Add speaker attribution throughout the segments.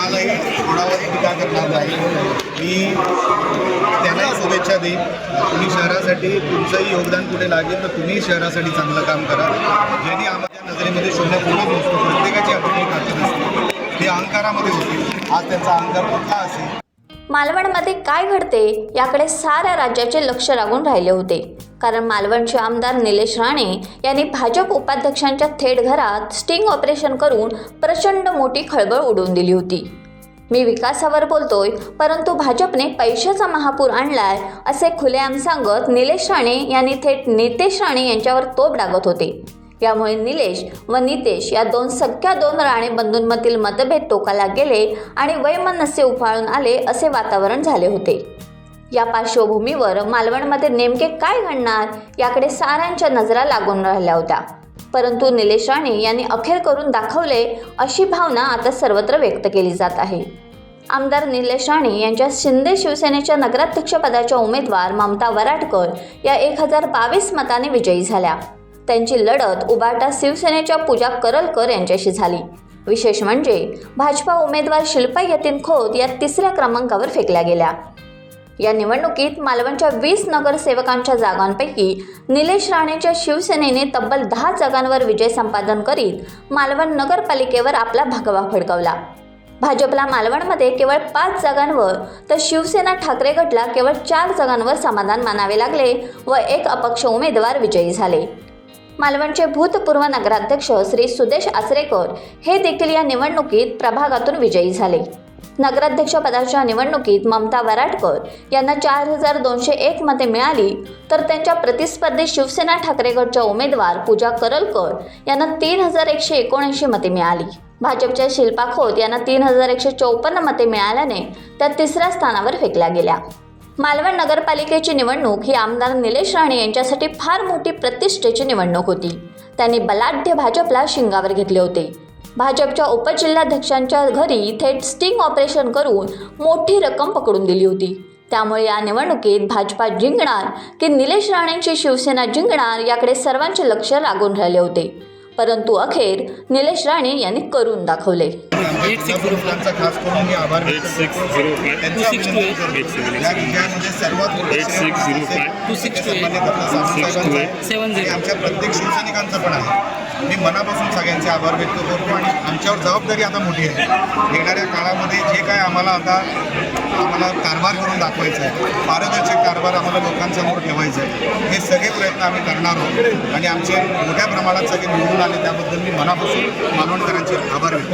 Speaker 1: कोणालाही कोणावर टीका करणार नाही। मी त्यांनाही शुभेच्छा देईन। तुम्ही शहरासाठी तुमचंही योगदान कुठे लागेल तर तुम्ही शहरासाठी चांगलं काम करा, ज्यांनी आमच्या नजरेमध्ये शून्य कोणच नसतो। प्रत्येकाची आपली ताकद असते, ते अहंकारामध्ये होते। आज त्यांचा अहंकार कुठला असेल?
Speaker 2: मालवणमध्ये काय घडते याकडे साऱ्या राज्याचे लक्ष लागून राहिले होते, कारण मालवणचे आमदार निलेश राणे यांनी भाजप उपाध्यक्षांच्या थेट घरात स्टिंग ऑपरेशन करून प्रचंड मोठी खळबळ उडवून दिली होती। मी विकासावर बोलतोय, परंतु भाजपने पैशाचा महापूर आणलाय असे खुलेआम सांगत निलेश राणे यांनी थेट नितेश राणे यांच्यावर तोफ डागत होते। यामुळे निलेश व नितेश या दोन राणे बंधूंमधील मतभेद टोकाला गेले आणि वैमनस्य उफाळून आले असे वातावरण झाले होते। या पार्श्वभूमीवर मालवणमध्ये नेमके काय घडणार याकडे साऱ्यांच्या नजरा लागून राहिल्या होत्या, परंतु निलेश राणे यांनी अखेर करून दाखवले अशी भावना आता सर्वत्र व्यक्त केली जात आहे। आमदार निलेश राणे यांच्या शिंदे शिवसेनेच्या नगराध्यक्षपदाच्या उमेदवार ममता वराडकर या 1022 मताने विजयी झाल्या। त्यांची लढत उबाटा शिवसेनेच्या पूजा करलकर यांच्याशी झाली। विशेष म्हणजे भाजपा उमेदवार शिल्पा यतीन खोत या तिसऱ्या क्रमांकावर फेकल्या गेल्या। या निवडणुकीत मालवणच्या 20 नगरसेवकांच्या जागांपैकी निलेश राणेच्या शिवसेनेने तब्बल 10 जागांवर विजय संपादन करीत मालवण नगरपालिकेवर आपला भगवा फडकवला। भाजपला मालवणमध्ये केवळ 5 जागांवर तर शिवसेना ठाकरे गटला केवळ 4 जागांवर समाधान मानावे लागले व एक अपक्ष उमेदवार विजयी झाले। मालवणचे भूतपूर्व नगराध्यक्ष श्री सुदेश आचरेकर हे देखील या निवडणुकीत प्रभागातून विजयी झाले। नगराध्यक्षपदाच्या निवडणुकीत ममता वराडकर यांना 4201 मते मिळाली, तर त्यांच्या प्रतिस्पर्धी शिवसेना ठाकरे गटच्या उमेदवार पूजा करलकर यांना 3179 मते मिळाली। भाजपच्या शिल्पा खोत यांना 3154 मते मिळाल्याने त्या तिसऱ्या स्थानावर फेकल्या गेल्या। मालवण नगरपालिकेची निवडणूक ही आमदार निलेश राणे यांच्यासाठी फार मोठी प्रतिष्ठेची निवडणूक होती। त्यांनी बलाढ्य भाजपला शिंगावर घेतले होते। भाजपच्या उपजिल्हाध्यक्षांच्या घरी थेट स्टिंग ऑपरेशन करून मोठी रक्कम पकडून दिली होती। त्यामुळे या निवडणुकीत भाजपा जिंकणार की निलेश राणेंची शिवसेना जिंकणार याकडे सर्वांचे लक्ष लागून राहिले होते, परंतु अखेर निलेश राणे यांनी करून दाखवले।
Speaker 1: खास करून मी आभार व्यक्त आमच्या प्रत्येक शिवसैनिकांचं पण आहे। मी मनापासून सगळ्यांचे आभार व्यक्त करतो आणि आमच्यावर जबाबदारी आता मोठी आहे। येणाऱ्या काळामध्ये जे काय आम्हाला कारभार करून दाखवायचं आहे, पारदर्शक कारभार आम्हाला लोकांसमोर ठेवायचं आहे, हे सगळे प्रयत्न आम्ही करणार आहोत आणि आमचे मोठ्या प्रमाणात सगळे निवडून आले त्याबद्दल मी मनापासून मालवणकरांचे आभार व्यक्त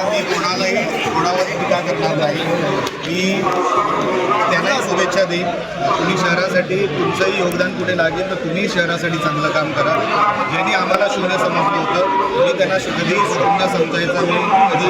Speaker 1: मी कोणालाही कोणावर टीका करणार नाही। मी त्यांनाही शुभेच्छा देईन। तुम्ही शहरासाठी तुमचंही योगदान कुठे लागेल तर तुम्ही शहरासाठी चांगलं काम करा, ज्यांनी आम्हाला शून्य समजलं होतं मी त्यांना कधी शून्य समजायचा मी कधी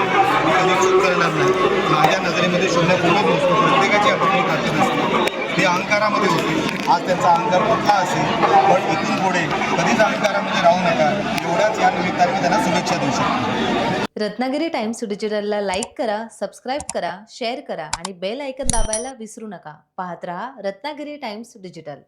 Speaker 1: चूक करणार नाही। माझ्या नजरेमध्ये शून्य कोणच नसतो, प्रत्येकाची आपली ताकद असते, ते अहंकारामध्ये होते। आज त्यांचा अहंकार कुठला असेल, पण इथून पुढे कधीच अहंकारामध्ये राहू नका, एवढ्याच या निमित्ताने मी त्यांना शुभेच्छा देऊ शकतो।
Speaker 3: रत्नागिरी टाइम्स डिजिटलला लाईक करा, सबस्क्राईब करा, शेअर करा आणि बेल आयकॉन दाबायला विसरू नका। पाहत रहा रत्नागिरी टाइम्स डिजिटल।